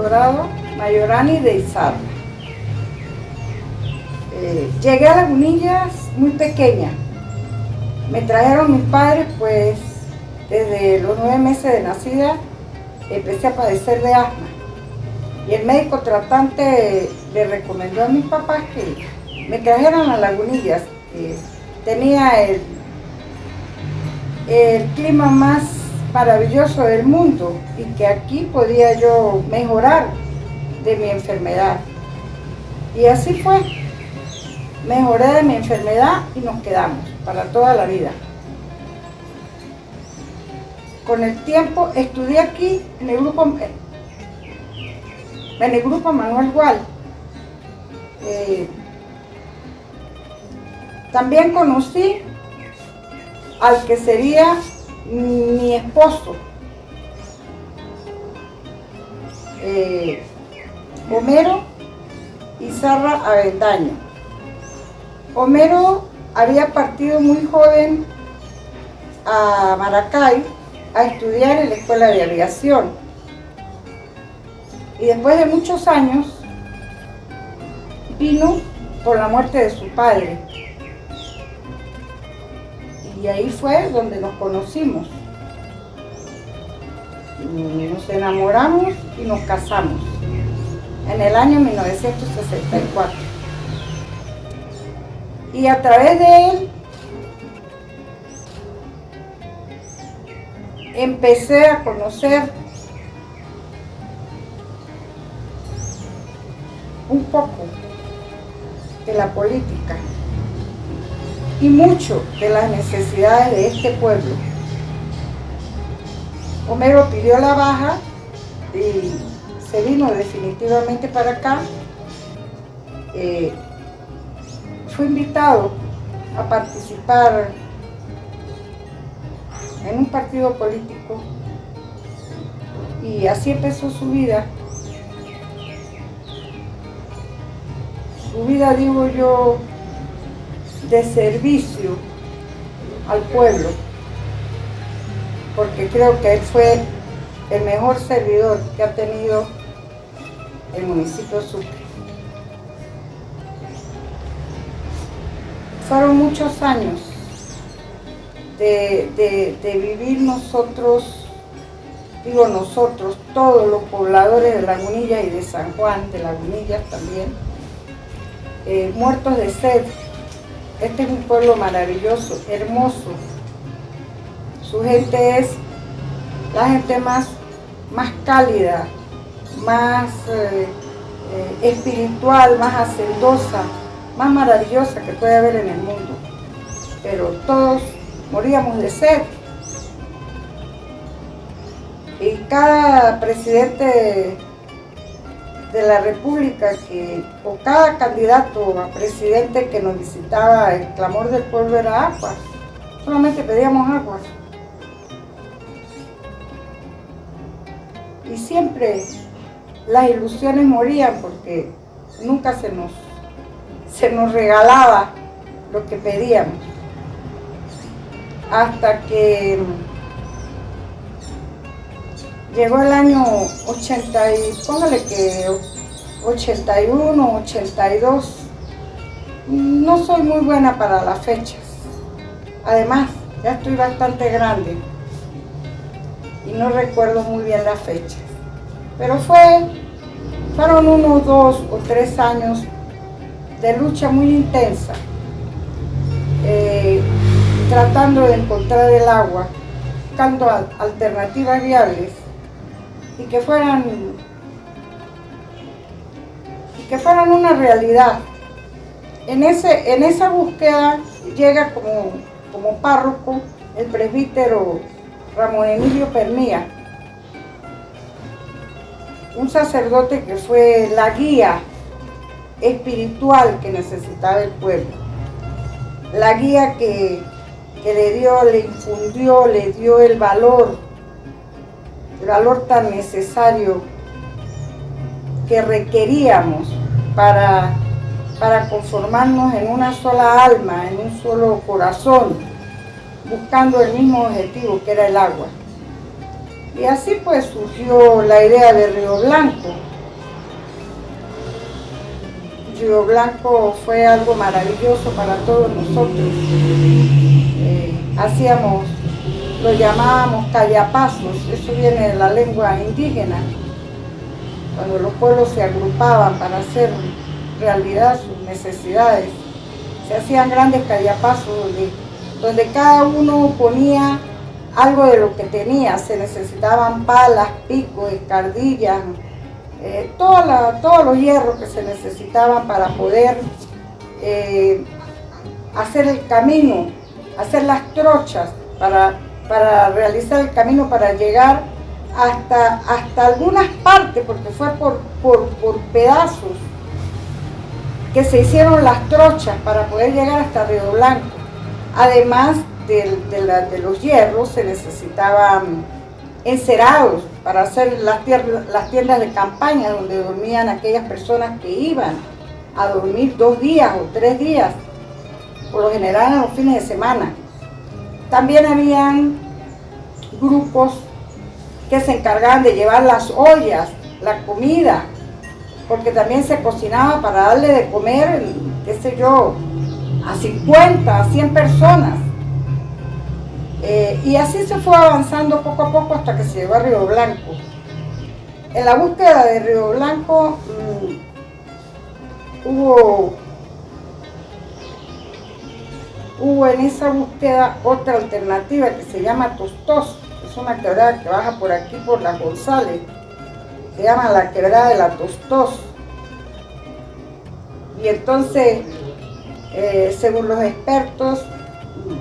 grado, Mayorani de Izarra. Llegué a Lagunillas muy pequeña. Me trajeron mis padres, pues desde los 9 meses de nacida empecé a padecer de asma. Y el médico tratante le recomendó a mis papás que me trajeran a Lagunillas, que tenía el clima más maravilloso del mundo y que aquí podía yo mejorar de mi enfermedad. Y así fue. Mejoré de mi enfermedad y nos quedamos para toda la vida. Con el tiempo estudié aquí en el grupo Manuel Gual. También conocí al que sería mi esposo, Homero Izarra Avendaño. Homero había partido muy joven a Maracay a estudiar en la Escuela de Aviación. Y después de muchos años vino por la muerte de su padre. Y ahí fue donde nos conocimos. Nos enamoramos y nos casamos en el año 1964. Y a través de él empecé a conocer un poco de la política y mucho de las necesidades de este pueblo. Homero pidió la baja y se vino definitivamente para acá. Fue invitado a participar en un partido político y así empezó su vida. Su vida, digo yo, de servicio al pueblo, porque creo que él fue el mejor servidor que ha tenido el municipio de Sucre. Fueron muchos años de vivir nosotros, digo nosotros, todos los pobladores de Lagunillas y de San Juan de Lagunillas también, muertos de sed. Este es un pueblo maravilloso, hermoso. Su gente es la gente más cálida, más espiritual, más hacendosa, más maravillosa que puede haber en el mundo. Pero todos moríamos de sed. Y cada presidente de la República o cada candidato a presidente que nos visitaba, el clamor del pueblo era agua. Solamente pedíamos agua. Y siempre las ilusiones morían porque nunca se nos regalaba lo que pedíamos. Hasta que llegó el año 80 y póngale que 81, 82. No soy muy buena para las fechas. Además, ya estoy bastante grande y no recuerdo muy bien las fechas. Pero fueron unos 2 o 3 años de lucha muy intensa, tratando de encontrar el agua, buscando alternativas viables y que fueran una realidad. En esa búsqueda llega como párroco el presbítero Ramón Emilio Pernía, un sacerdote que fue la guía espiritual que necesitaba el pueblo, la guía que le infundió, le dio el valor tan necesario que requeríamos para conformarnos en una sola alma, en un solo corazón, buscando el mismo objetivo que era el agua. Y así pues surgió la idea de Río Blanco, Río Blanco fue algo maravilloso para todos nosotros. Lo llamábamos callapasos, eso viene de la lengua indígena, cuando los pueblos se agrupaban para hacer realidad sus necesidades. Se hacían grandes callapasos donde cada uno ponía algo de lo que tenía. Se necesitaban palas, picos, escardillas, todos los hierros que se necesitaban para poder hacer el camino, hacer las trochas, para realizar el camino, para llegar hasta algunas partes, porque fue por pedazos que se hicieron las trochas para poder llegar hasta Río Blanco. Además de los hierros, se necesitaban encerados para hacer las tiendas de campaña donde dormían aquellas personas que iban a dormir 2 días o 3 días, por lo general en los fines de semana. También habían grupos que se encargaban de llevar las ollas, la comida, porque también se cocinaba para darle de comer, qué sé yo, a 50, a 100 personas. Y así se fue avanzando poco a poco hasta que se llegó a Río Blanco. En la búsqueda de Río Blanco hubo en esa búsqueda otra alternativa que se llama Tostós. Es una quebrada que baja por aquí, por Las González. Se llama la quebrada de la Tostós. Y entonces, según los expertos,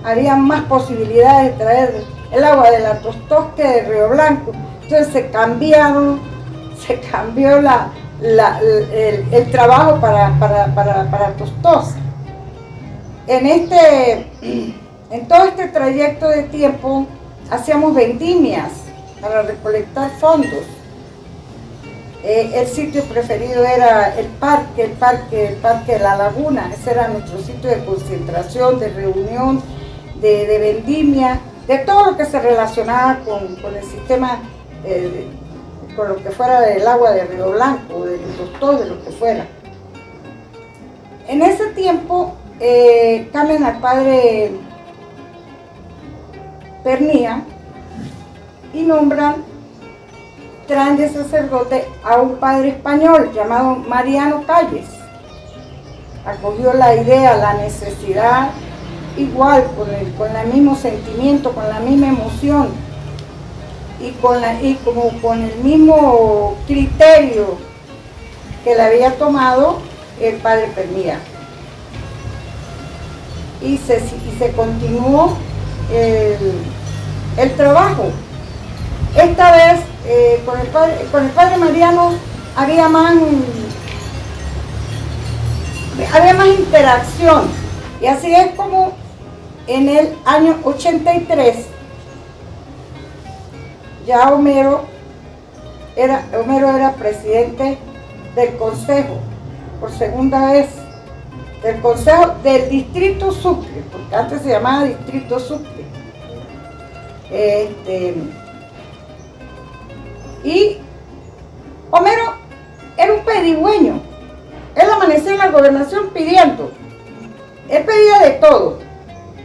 había más posibilidades de traer el agua de la Tostós que de Río Blanco. Entonces se cambió el trabajo para Tostós. En todo este trayecto de tiempo hacíamos vendimias para recolectar fondos. El sitio preferido era el parque de la Laguna. Ese era nuestro sitio de concentración, de reunión, de vendimia, de todo lo que se relacionaba con el sistema, con lo que fuera del agua de Río Blanco, del Tostós, de lo que fuera. En ese tiempo cambian al padre Pernía y traen de sacerdote a un padre español llamado Mariano Calles. Acogió la idea, la necesidad, igual, con el mismo sentimiento, con la misma emoción y con el mismo criterio que le había tomado el padre Pernía. Y se continuó el trabajo. Esta vez con el padre Mariano había más interacción, y así es como en el año 83 ya Homero era presidente del consejo por segunda vez, del consejo del distrito Sucre, porque antes se llamaba distrito Sucre. Y Homero era un pedigüeño. Él amanecía en la gobernación pidiendo. Él pedía de todo.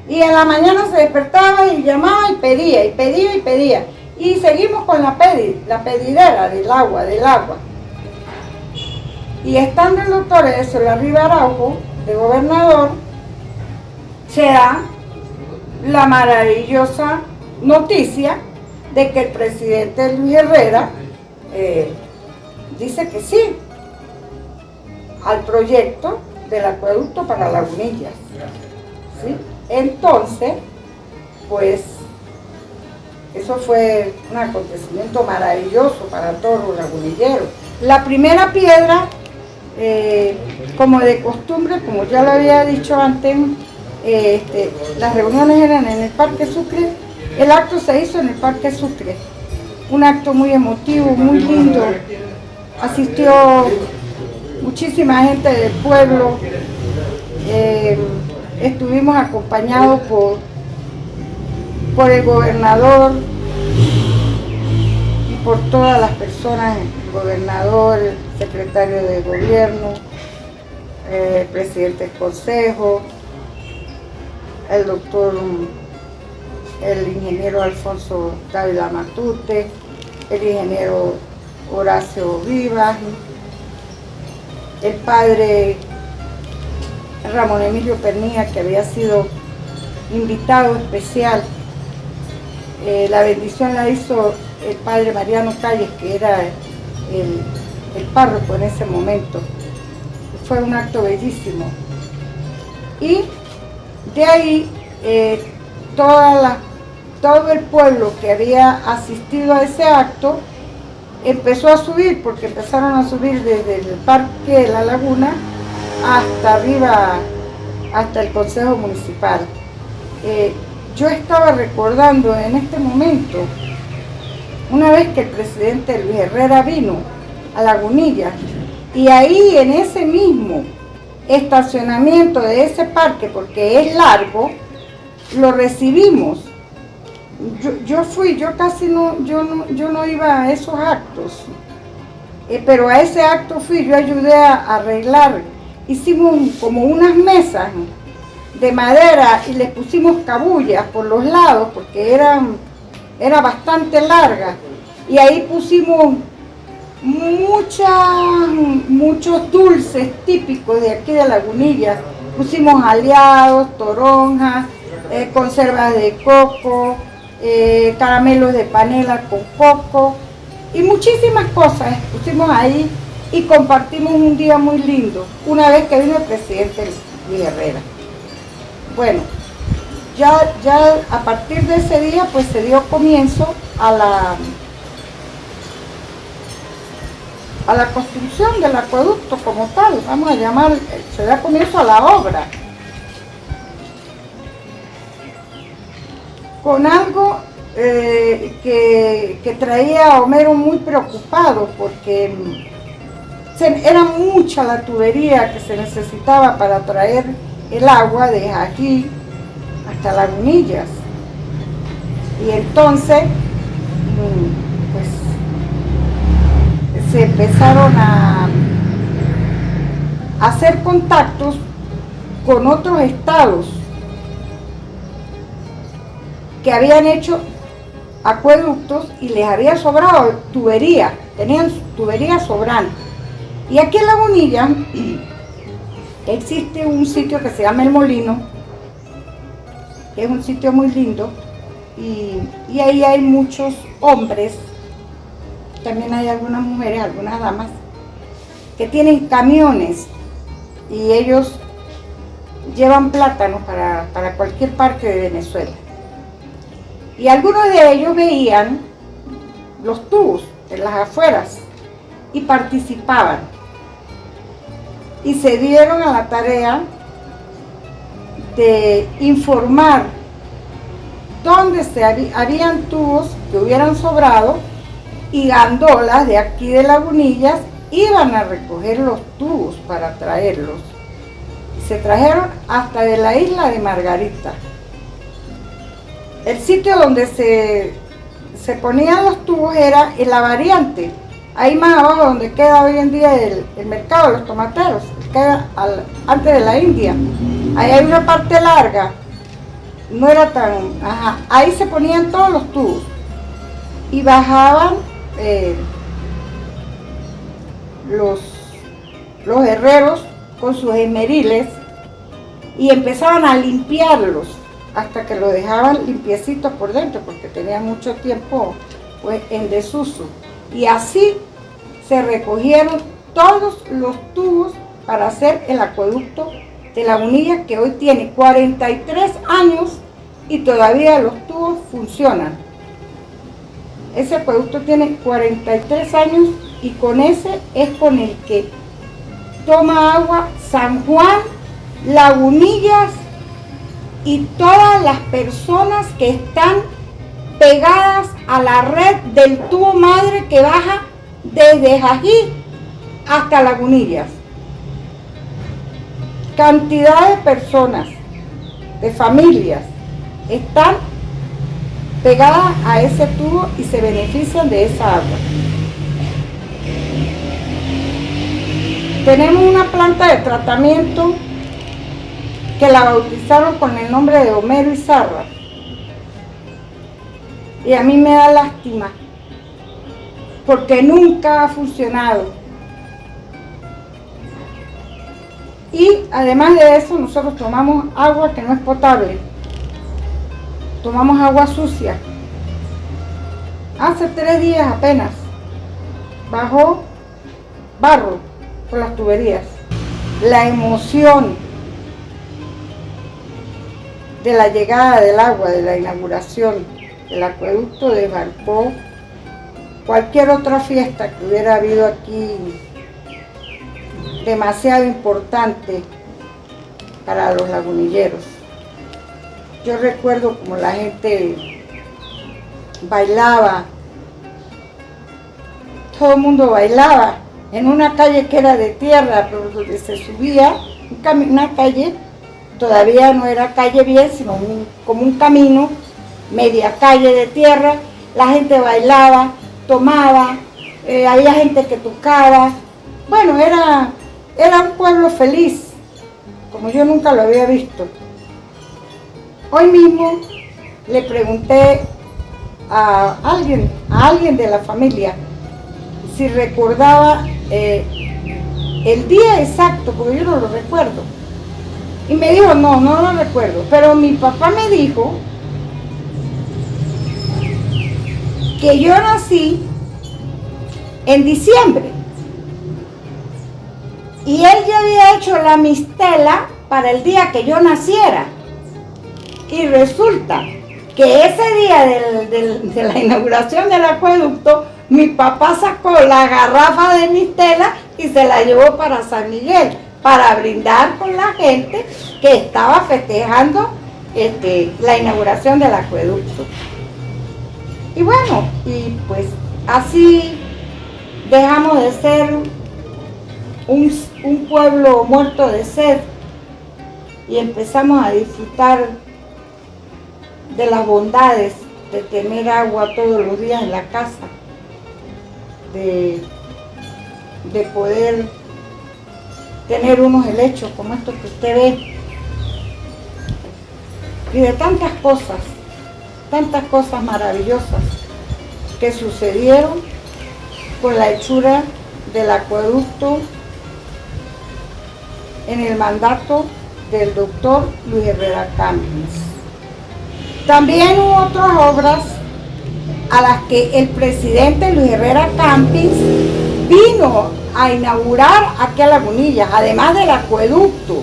Y en la mañana se despertaba y llamaba y pedía, y pedía, y pedía. Y seguimos con la pedidera del agua. Y estando el doctor Ezolarriba Araujo, de gobernador, se da la maravillosa noticia de que el presidente Luis Herrera dice que sí al proyecto del acueducto para Lagunillas, ¿sí? Entonces, pues, eso fue un acontecimiento maravilloso para todos los lagunilleros. La primera piedra, como de costumbre, como ya lo había dicho antes, las reuniones eran en el Parque Sucre. El acto se hizo en el Parque Sucre, un acto muy emotivo, muy lindo. Asistió muchísima gente del pueblo. Estuvimos acompañados por el gobernador y por todas las personas, el gobernador, el secretario de gobierno, el presidente del consejo, el doctor, el ingeniero Alfonso Dávila Matute, el ingeniero Horacio Vivas, el padre Ramón Emilio Pernía, que había sido invitado especial. La bendición la hizo el padre Mariano Calles, que era el párroco en ese momento. Fue un acto bellísimo. Y de ahí todo el pueblo que había asistido a ese acto empezó a subir, porque empezaron a subir desde el Parque de la Laguna hasta arriba, hasta el Consejo Municipal. Yo estaba recordando en este momento, una vez que el presidente Luis Herrera vino a Lagunilla, y ahí en ese mismo estacionamiento de ese parque, porque es largo, lo recibimos. Yo no iba a esos actos, pero a ese acto fui, yo ayudé a arreglar, hicimos como unas mesas de madera y les pusimos cabullas por los lados, porque era bastante larga, y ahí pusimos muchos dulces típicos de aquí de Lagunilla. Pusimos aliados, toronjas, conservas de coco, caramelos de panela con coco y muchísimas cosas pusimos ahí, y compartimos un día muy lindo una vez que vino el presidente Luis Herrera. Bueno, ya a partir de ese día pues se dio comienzo a la construcción del acueducto como tal, vamos a llamar, se da comienzo a la obra. Con algo que traía a Homero muy preocupado, porque era mucha la tubería que se necesitaba para traer el agua de aquí hasta Lagunillas. Y entonces, pues, se empezaron a hacer contactos con otros estados que habían hecho acueductos y les había sobrado tubería, tenían tubería sobrante. Y aquí en Lagunilla existe un sitio que se llama El Molino, que es un sitio muy lindo, y ahí hay muchos hombres, también hay algunas mujeres, algunas damas, que tienen camiones y ellos llevan plátanos para cualquier parte de Venezuela. Y algunos de ellos veían los tubos en las afueras y participaban. Y se dieron a la tarea de informar dónde habían tubos que hubieran sobrado, y gandolas de aquí de Lagunillas iban a recoger los tubos para traerlos. Se trajeron hasta de la isla de Margarita. El sitio donde se ponían los tubos era en La Variante, ahí más abajo donde queda hoy en día el mercado de los tomateros, queda antes de la India. Ahí hay una parte larga, no era tan... ahí se ponían todos los tubos y bajaban los herreros con sus esmeriles y empezaban a limpiarlos hasta que lo dejaban limpiecitos por dentro, porque tenían mucho tiempo pues en desuso. Y así se recogieron todos los tubos para hacer el acueducto de Lagunilla, que hoy tiene 43 años y todavía los tubos funcionan. Ese acueducto tiene 43 años y con ese es con el que toma agua San Juan, Lagunillas y todas las personas que están pegadas a la red del tubo madre que baja desde Jají hasta Lagunillas. Cantidad de personas, de familias, están pegadas a ese tubo y se benefician de esa agua. Tenemos una planta de tratamiento que la bautizaron con el nombre de Homero Izarra. Y a mí me da lástima, porque nunca ha funcionado. Y además de eso, nosotros tomamos agua que no es potable. Tomamos agua sucia. Hace 3 días apenas bajó barro por las tuberías. La emoción de la llegada del agua, de la inauguración del acueducto, desbancó cualquier otra fiesta que hubiera habido aquí, demasiado importante para los lagunilleros. Yo recuerdo como la gente bailaba, todo el mundo bailaba en una calle que era de tierra, pero donde se subía una calle, todavía no era calle bien, sino como un camino, media calle de tierra. La gente bailaba, tomaba, había gente que tocaba. Bueno, era un pueblo feliz, como yo nunca lo había visto. Hoy mismo le pregunté a alguien de la familia si recordaba el día exacto, porque yo no lo recuerdo. Y me dijo, no lo recuerdo. Pero mi papá me dijo que yo nací en diciembre. Y él ya había hecho la mistela para el día que yo naciera. Y resulta que ese día de la inauguración del acueducto, mi papá sacó la garrafa de mistela y se la llevó para San Miguel, para brindar con la gente que estaba festejando la inauguración del acueducto. Y bueno, y pues así dejamos de ser un pueblo muerto de sed y empezamos a disfrutar de las bondades de tener agua todos los días en la casa, de poder tener unos helechos como estos que usted ve, y de tantas cosas maravillosas que sucedieron con la hechura del acueducto en el mandato del doctor Luis Herrera Campins. También hubo otras obras a las que el presidente Luis Herrera Campins vino a inaugurar aquí a Lagunillas, además del acueducto.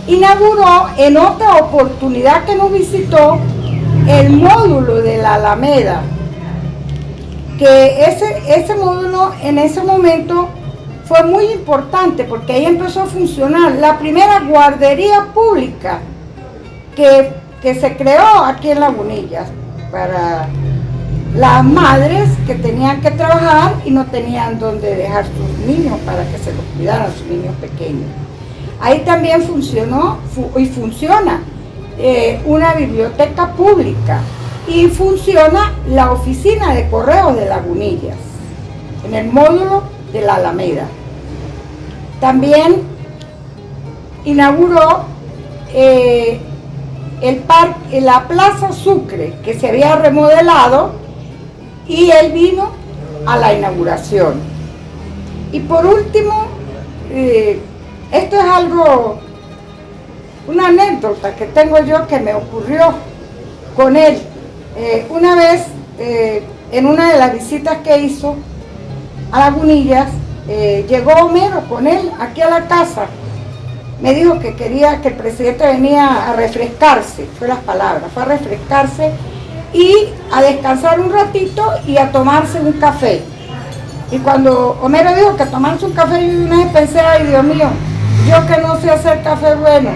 Inauguró en otra oportunidad que nos visitó el módulo de la Alameda, que ese módulo en ese momento fue muy importante porque ahí empezó a funcionar la primera guardería pública que se creó aquí en Lagunillas para las madres que tenían que trabajar y no tenían dónde dejar sus niños para que se los cuidaran, sus niños pequeños. Ahí también funcionó y funciona una biblioteca pública y funciona la oficina de correos de Lagunillas en el módulo de la Alameda. También inauguró la Plaza Sucre, que se había remodelado, y él vino a la inauguración. Y por último, esto es una anécdota que tengo yo que me ocurrió con él. Una vez, en una de las visitas que hizo a Lagunillas, llegó Homero con él aquí a la casa. Me dijo que quería que el presidente venía a refrescarse, fue las palabras, fue a refrescarse y a descansar un ratito y a tomarse un café. Y cuando Homero dijo que tomarse un café, yo una vez pensé, ay Dios mío, yo que no sé hacer café bueno,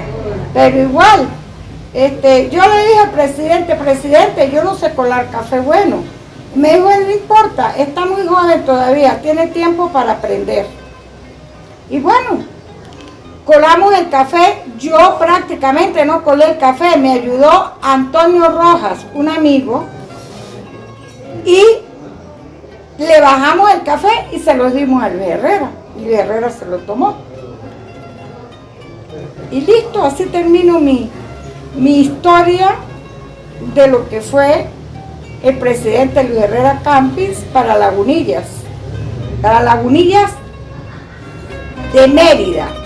pero igual, yo le dije al presidente, yo no sé colar café bueno. Me dijo, no importa, está muy joven todavía, tiene tiempo para aprender. Y bueno, colamos el café, yo prácticamente no colé el café, me ayudó Antonio Rojas, un amigo, y le bajamos el café y se lo dimos a Luis Herrera. y Luis Herrera se lo tomó. Y listo, así termino mi historia de lo que fue el presidente Luis Herrera Campins para Lagunillas de Mérida.